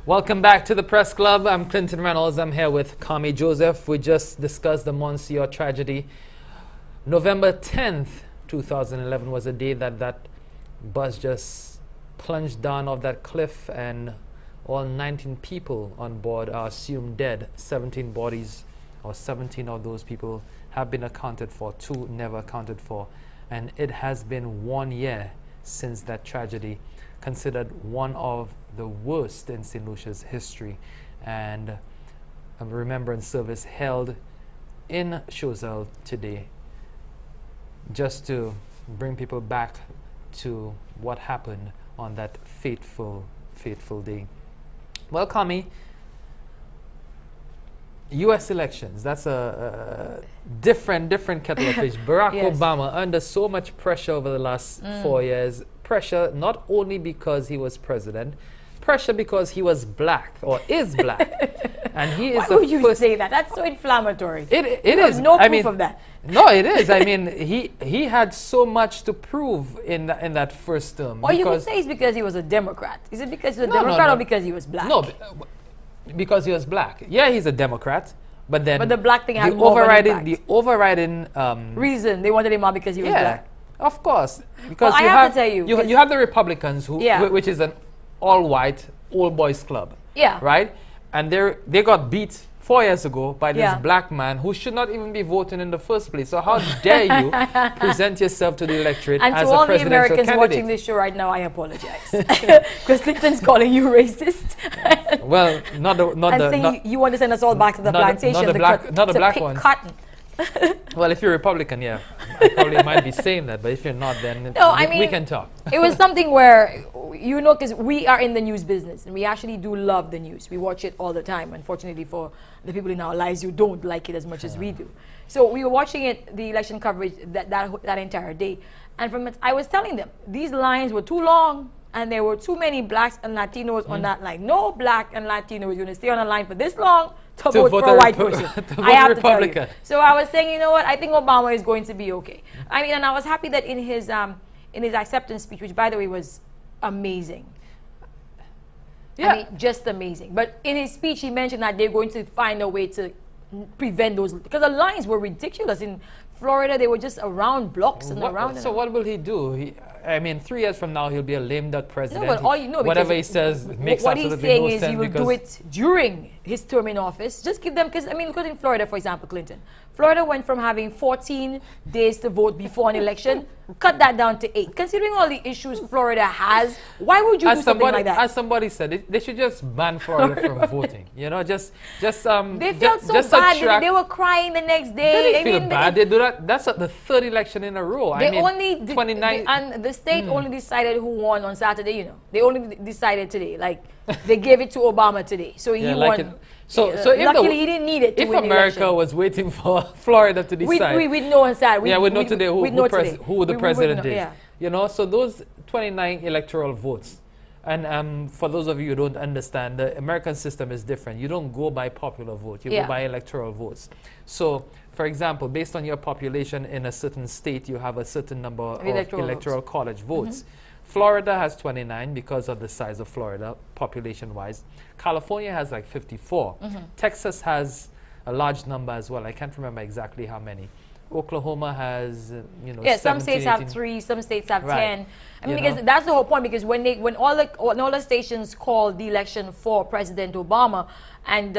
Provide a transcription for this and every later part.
Welcome back to the Press Club. I'm Clinton Reynolds. I'm here with Kami Joseph. We just discussed the Monsieur tragedy. November 10th, 2011 was a day that bus just plunged down off that cliff and all 19 people on board are assumed dead. 17 bodies, or 17 of those people have been accounted for, 2 never accounted for. And it has been 1 year since that tragedy, considered one of the worst in St. Lucia's history. And a remembrance service held in Choiseul today, just to bring people back to what happened on that fateful day. Well, Kami, U.S. elections, that's a different kettle of fish. Barack Yes. Obama, under so much pressure over the last 4 years, pressure not only because he was president, pressure because he was black, or is black. And he is Why would you say that? That's so inflammatory. It You have is. no I proof mean, of that. No, it is. I mean, he had so much to prove in that first term. Or you could say it's because he was a Democrat. Is it because he was a No, Democrat no. or because he was black? No, because he was black. Yeah, he's a Democrat, but then But the black thing had the more of an overriding impact. the overriding Reason they wanted him out because he was yeah, black. of course, because Well, I you have have to tell you, you have the Republicans who Yeah. which is an all-white old boys club. Yeah. Right, and they got beat 4 years ago by this Yeah. black man who should not even be voting in the first place. So how dare you present yourself to the electorate And as to a all the presidential Americans candidate? watching this show right now, I apologize. Because Clinton's calling you racist. Well, not and saying not, you want to send us all back to the not the- plantation not the to black- cut- not the to black pick ones. cotton. well, if you're Republican, yeah, I probably might be saying that, but if you're not, then No, I we mean, can talk. It was something where, you know, because we are in the news business and we actually do love the news. We watch it all the time. Unfortunately, for the people in our lives who don't like it as much as we do. So we were watching it, the election coverage, that entire day. And from it, I was telling them, these lines were too long and there were too many blacks and Latinos on that line. No black and Latino is going to stay on the line for this long to vote for a white person. to I have vote to tell you. Republican. So I was saying, you know what, I think Obama is going to be okay. I mean, and I was happy that in his acceptance speech, which by the way was amazing. Yeah. I mean, just amazing. But in his speech, he mentioned that they're going to find a way to prevent those, because the lines were ridiculous. In Florida, they were just around blocks and around. So what will he do? I mean, 3 years from now, he'll be a lame duck president. No, but all you know, whatever he because says makes what he's absolutely saying no is sense he will do it during his term in office. Just give them, because I mean, look at in Florida, for example, Clinton. Florida went from having 14 days to vote before an election, cut that down to 8. Considering all the issues Florida has, why would you do something like that? As somebody said, they should just ban Florida from voting. You know, They felt so just bad. subtract- They were crying the next They day. didn't feel bad. They do that. That's the third election in a row. They I mean, only 29. and the state only decided who won on Saturday. You know, they only decided today. Like they gave it to Obama today, so he Yeah, won. like it- so if luckily he didn't need it to if win the America election. was waiting for Florida to decide, we know on Saturday. we know today who the president is. Yeah. You know, so those 29 electoral votes, and for those of you who don't understand, the American system is different. You don't go by popular vote, you Yeah. go by electoral votes. So, for example, based on your population in a certain state, you have a certain number of electoral college votes. Florida has 29 because of the size of Florida, population-wise. California has like 54. Texas has a large number as well. I can't remember exactly how many. Oklahoma has, Yeah, some 17, states have 18. 3, some states have Right. 10. I mean, You because know? that's the whole point. Because when all the stations called the election for President Obama, and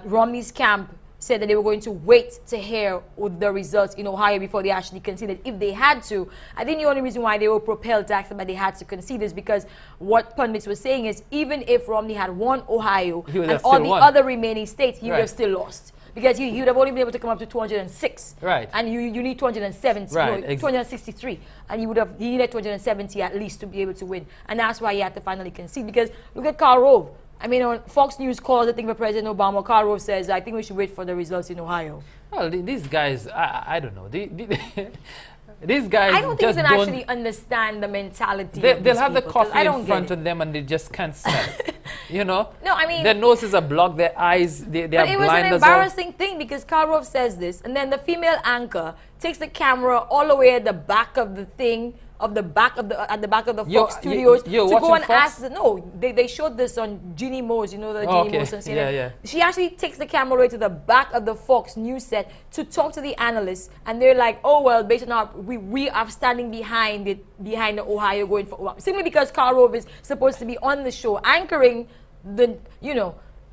Romney's camp said that they were going to wait to hear the results in Ohio before they actually conceded, if they had to. I think the only reason why they were propelled to act that they had to concede is because what pundits were saying is, even if Romney had won Ohio He would and have all still the won. other remaining states, he would Right. have still lost. Because he would have only been able to come up to 206. Right. And you need 270, Right, no, 263. And he needed 270 at least to be able to win. And that's why he had to finally concede. Because look at Karl Rove. I mean, on Fox News calls the thing for President Obama, Karl Rove says, I think we should wait for the results in Ohio. Well, these guys, I don't know. These guys I don't think you just can don't. actually understand the mentality They'll of these have the people, 'cause coffee I don't in get front it. of them and they just can't smell it. You know? No, I mean, their noses are blocked, their eyes, they but are it was blind an as well. embarrassing thing because Karl Rove says this, and then the female anchor takes the camera all the way at the back of the thing of the back of the at the back of the You're- Fox Studios you're to go watching and Fox? ask. No, they showed this on Jeannie Mo's. You know the Oh, Jeannie okay. Mo's on CNN. Yeah, yeah. She actually takes the camera away to the back of the Fox News set to talk to the analysts, and they're like, "Oh well, based on our we are standing behind it, behind the Ohio going for simply because Karl Rove is supposed to be on the show anchoring the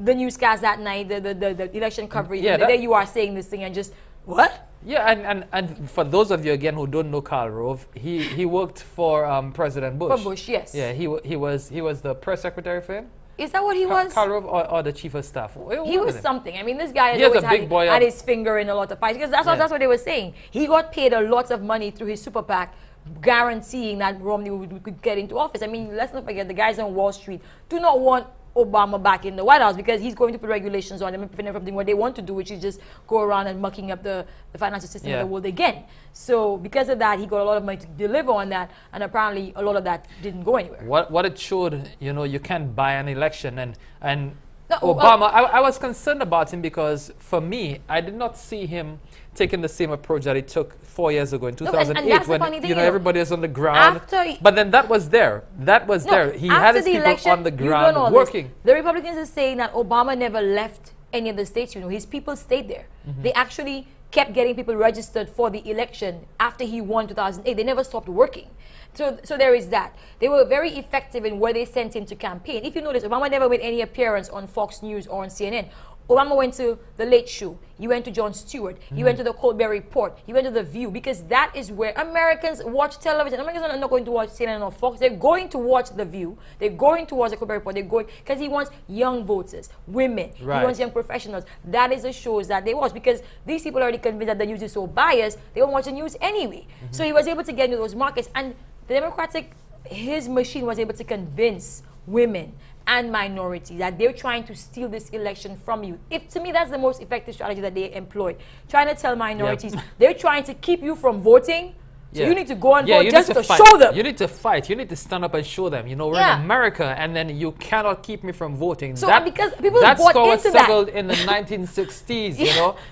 the newscast that night, the election coverage. Yeah, there you are saying this thing and just what? Yeah, and for those of you again who don't know Karl Rove, he worked for President Bush. For Bush, yes. Yeah, he was the press secretary for him. Is that what he was? Karl Rove or the chief of staff. He was something. I mean, this guy has He has always a big boy had up. his finger in a lot of pies because that's what they were saying. He got paid a lot of money through his super PAC, guaranteeing that Romney could get into office. I mean, let's not forget the guys on Wall Street do not want Obama back in the White House because he's going to put regulations on them and prevent from doing what they want to do, which is just go around and mucking up the financial system of the world again. So because of that, he got a lot of money to deliver on that, and apparently a lot of that didn't go anywhere. What it showed, you can't buy an election, and No, Obama, I was concerned about him because for me, I did not see him taking the same approach that he took 4 years ago in 2008 that's the when funny thing, everybody was on the ground. After- but then that was there. That was there. He had after his the people election, on the you've done ground all this. working. The Republicans are saying that Obama never left any of the states. His people stayed there. They actually kept getting people registered for the election after he won 2008. They never stopped working. So there is that. They were very effective in where they sent him to campaign. If you notice, Obama never made any appearance on Fox News or on CNN. Obama went to The Late Show. He went to Jon Stewart. He went to the Colbert Report. He went to The View because that is where Americans watch television. Americans are not going to watch CNN or Fox. They're going to watch The View. They're going to watch the Colbert Report. They're going because he wants young voters, women. Right. He wants young professionals. That is the shows that they watch because these people are already convinced that the news is so biased. They won't watch the news anyway. So he was able to get into those markets, and the his machine was able to convince women and minorities that they're trying to steal this election from you. To me, that's the most effective strategy that they employ. Trying to tell minorities they're trying to keep you from voting. So you need to go and vote just to show them. You need to fight. You need to stand up and show them. We're in America, and then you cannot keep me from voting. So because people that's bought how it into struggled in the 1960s.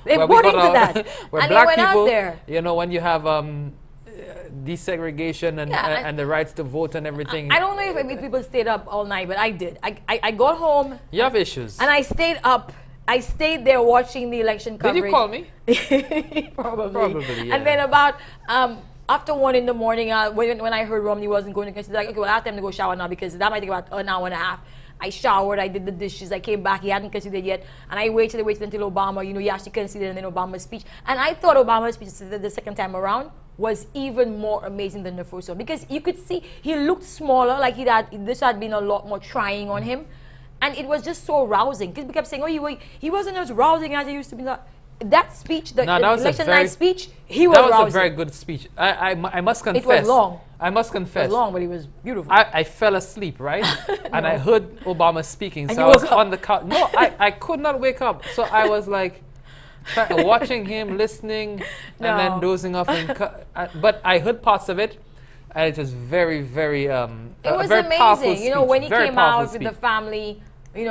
They where bought into that, where and black they went people, out there. when you have desegregation and the rights to vote and everything. I don't know if people stayed up all night, but I did. I got home. You have issues. And I stayed up. I stayed there watching the election coverage. Did you call me? Probably. Yeah. And then about after 1 in the morning, when I heard Romney wasn't going to consider, like, okay, well, I have time to go shower now because that might take about an hour and a half. I showered, I did the dishes, I came back, he hadn't considered yet, and I waited until Obama, he actually considered, and then Obama's speech. And I thought Obama's speech the second time around was even more amazing than the first one because you could see he looked smaller, like this had been a lot more trying on him, and it was just so rousing because we kept saying, oh, he wasn't as rousing as he used to be. That speech, the election night speech, he was rousing. That was a very good speech. I must confess. It was long. I must confess. It was long, but it was beautiful. I fell asleep, right? And I heard Obama speaking, so I was on the couch. No, I could not wake up. So I was like watching him, listening, and then dozing off. But I heard parts of it, and it was very, very it was very amazing. Speech, when he came out with the family. His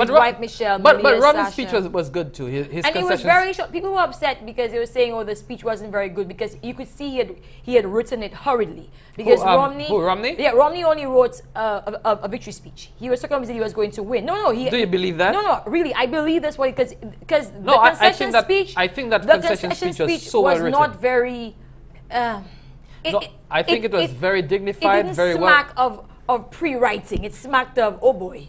wife Michelle. But Romney's speech was good too. His and it was very short. People were upset because they were saying, "Oh, the speech wasn't very good," because you could see he had written it hurriedly. Because Romney? Yeah, Romney only wrote a victory speech. He was talking about that he was going to win. No. Do you believe that? No, really, I believe that's what because no, the concession speech. I think that concession speech was so well written. Not very. I think it was very dignified, very well. It didn't smack of pre-writing. It smacked of oh boy.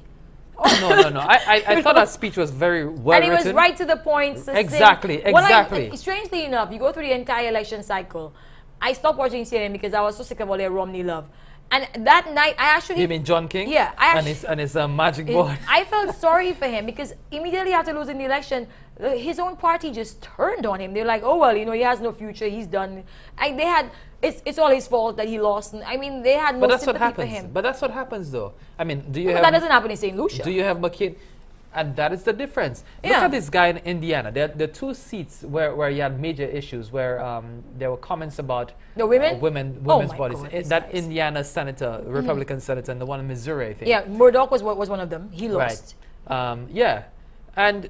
Oh, no. I thought that speech was very well written. And it was right to the point. Exactly. Strangely enough, you go through the entire election cycle. I stopped watching CNN because I was so sick of all their Romney love. And that night, I actually... You mean John King? Yeah. And his magic board. I felt sorry for him because immediately after losing the election, his own party just turned on him. They're like, oh, well, he has no future. He's done. It's all his fault that he lost. I mean, they had no sympathy for him. But that's what happens, though. I mean, that doesn't happen in St. Lucia. Do you have McCain? And that is the difference. Look at this guy in Indiana. There are two seats where he had major issues, where there were comments about the women's bodies. God, Indiana senator, Republican senator, and the one in Missouri, I think. Yeah, Murdoch was one of them. He lost. Right. And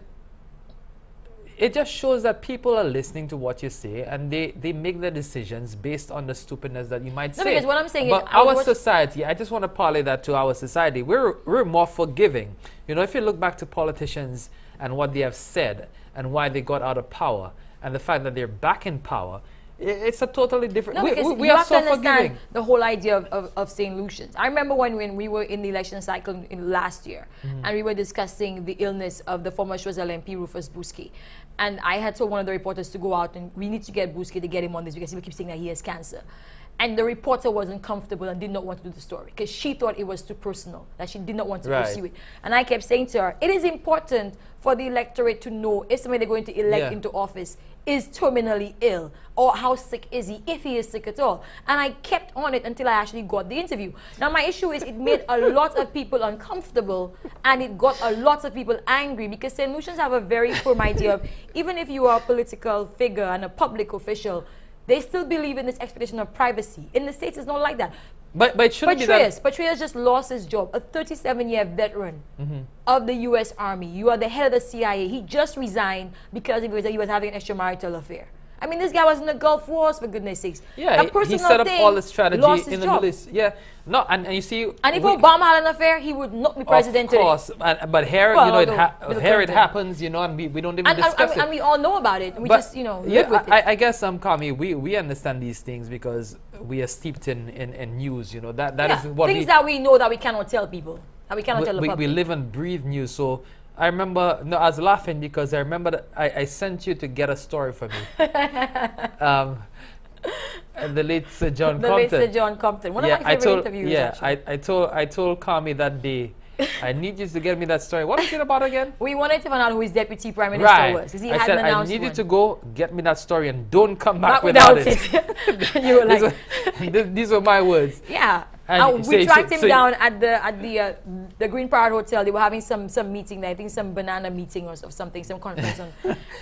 it just shows that people are listening to what you say, and they make their decisions based on the stupidness that you might No, say. because what I'm saying but is our society, I just want to parlay that to our society. We're more forgiving. You know, if you look back to politicians and what they have said and why they got out of power and the fact that they're back in power, it's a totally different. No, because we you are have so to understand forgiving. the whole idea of St. Lucian's. I remember when we were in the election cycle in last year, and we were discussing the illness of the former Choiseul MP Rufus Bousquet. And I had told one of the reporters to go out and we need to get Bousquet to get him on this because he keeps saying that he has cancer. And the reporter wasn't comfortable and did not want to do the story because she thought it was too personal, that she did not want to pursue it. And I kept saying to her, it is important for the electorate to know if somebody they're going to elect into office is terminally ill, or how sick is he, if he is sick at all. And I kept on it until I actually got the interview. Now my issue is it made a lot of people uncomfortable and it got a lot of people angry because St. Lucians have a very firm idea of, even if you are a political figure and a public official, they still believe in this expectation of privacy. In the States, it's not like that. But it shouldn't be that. Petraeus just lost his job, a 37-year veteran of the U.S. Army. You are the head of the CIA. He just resigned because he was having an extramarital affair. I mean, this guy was in the Gulf Wars, for goodness sakes. Yeah, he set up all the strategy in the Middle East. Yeah, no, and you see... And if Obama had an affair, he would not be president today. Of course, but here, you know, here it happens, you know, and we don't even discuss it. And we all know about it. We just, you know, live with it. I guess, Kami, we understand these things because we are steeped in news, you know. That is what things that we know that we cannot tell people, that we cannot tell the public. We live and breathe news, so... I remember, no, I was laughing because I remember that I sent you to get a story for me. The late Sir John Compton. The late Sir John Compton. One of my favorite interviews, actually. I told Kami that day, I need you to get me that story. What was it about again? We wanted to find out who his deputy prime minister was. He I said, I need you to go get me that story and don't come back without it. You were like, these were my words. Yeah. We tracked him down at the Green Parrot Hotel. They were having some meeting there, I think some banana meeting or something, some conference.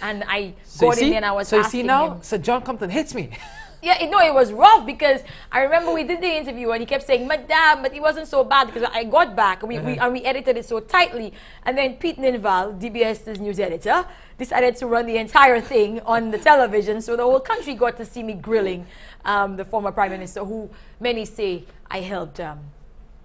And I got in there and I was asking him. Sir John Compton hits me. Yeah, it was rough because I remember we did the interview and he kept saying, Madam, but it wasn't so bad because I got back and we edited it so tightly. And then Pete Ninval, DBS's news editor, decided to run the entire thing on the television. So the whole country got to see me grilling the former prime minister, who many say I helped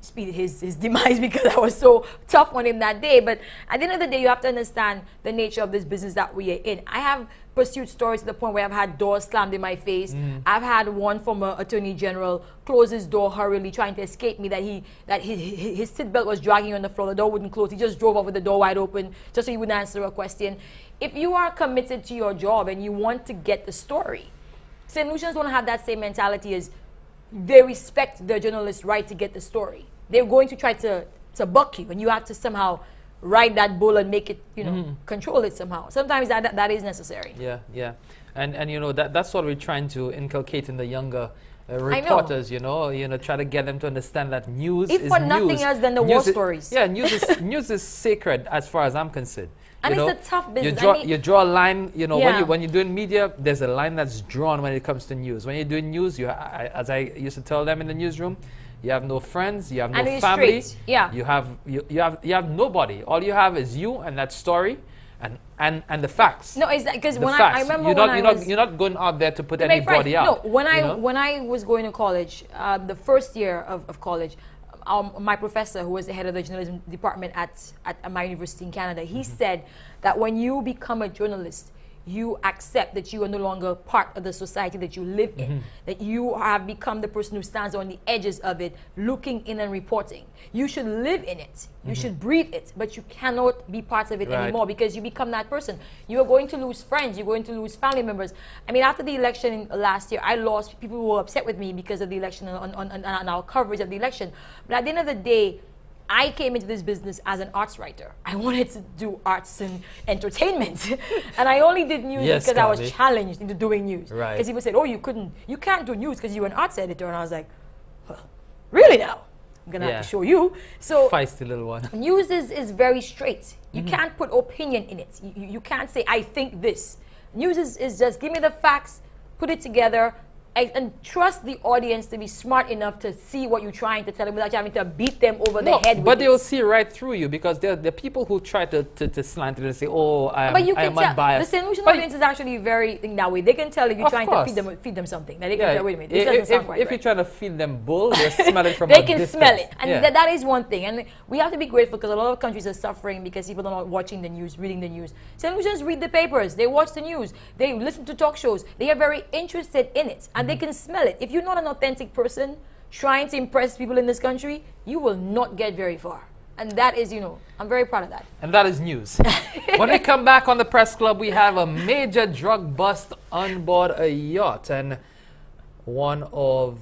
speed his demise because I was so tough on him that day. But at the end of the day, you have to understand the nature of this business that we are in. I have pursued stories to the point where I've had doors slammed in my face. I've had one former attorney general close his door hurriedly, trying to escape me, that his seatbelt was dragging on the floor, the door wouldn't close. He just drove off with the door wide open just so he wouldn't answer a question. If you are committed to your job and you want to get the story, St. Lucians don't have that same mentality as they respect the journalist's right to get the story. They're going to try to buck you, and you have to somehow ride that bull and make it, you know, control it somehow. Sometimes that is necessary. Yeah. And you know, that's what we're trying to inculcate in the younger reporters, you know, try to get them to understand that news is news. If for nothing else than the war stories. Yeah, news is sacred as far as I'm concerned. And it's a tough business. You draw a line, you know, when you're doing media, there's a line that's drawn when it comes to news. When you're doing news, as I used to tell them in the newsroom, you have no friends, you have no family, you have nobody. All you have is you and that story and the facts. No, it's because when I remember you're not going out there to put anybody out. No, when I was going to college, the first year of college, my professor, who was the head of the journalism department at my university in Canada, he said that when you become a journalist, you accept that you are no longer part of the society that you live in, that you have become the person who stands on the edges of it, looking in and reporting. You should live in it. You should breathe it, but you cannot be part of it anymore because you become that person. You are going to lose friends. You're going to lose family members. I mean, after the election last year, I lost people who were upset with me because of the election on our coverage of the election. But at the end of the day, I came into this business as an arts writer. I wanted to do arts and entertainment. And I only did news because I was challenged into doing news. Because people said, oh, you can't do news because you're an arts editor. And I was like, well, really now? I'm going to have to show you. So feisty little one. News is very straight. You can't put opinion in it. You can't say, I think this. News is just give me the facts, put it together, and trust the audience to be smart enough to see what you're trying to tell them without having to beat them over the head with but they it. will see right through you, because there are people who try to slant it and say, oh, I But you am can tell unbiased. the St. Lucian But audience is actually very in that way. They can tell if you're Of trying course. to feed them something. That they can yeah, tell, wait a minute, this doesn't sound quite if right. you're trying to feed them bull, they smell it from They a can distance. smell it, and Yeah. that is one thing. And we have to be grateful because a lot of countries are suffering because people are not watching the news, reading the news. St. Lucians read the papers, they watch the news, they listen to talk shows. They are very interested in it, and they can smell it. If you're not an authentic person trying to impress people in this country, you will not get very far. And that is, I'm very proud of that. And that is news. When we come back on the Press Club, we have a major drug bust on board a yacht, and one of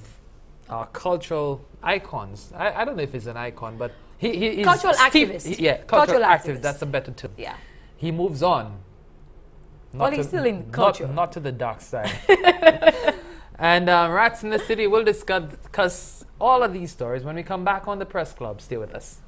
our cultural icons. I don't know if he's an icon, but he's Cultural activist. Cultural activist. Activist. That's a better term. Yeah. He moves on. Well, he's still in culture. Not to the dark side. And Rats in the City will discuss all of these stories when we come back on the Press Club. Stay with us.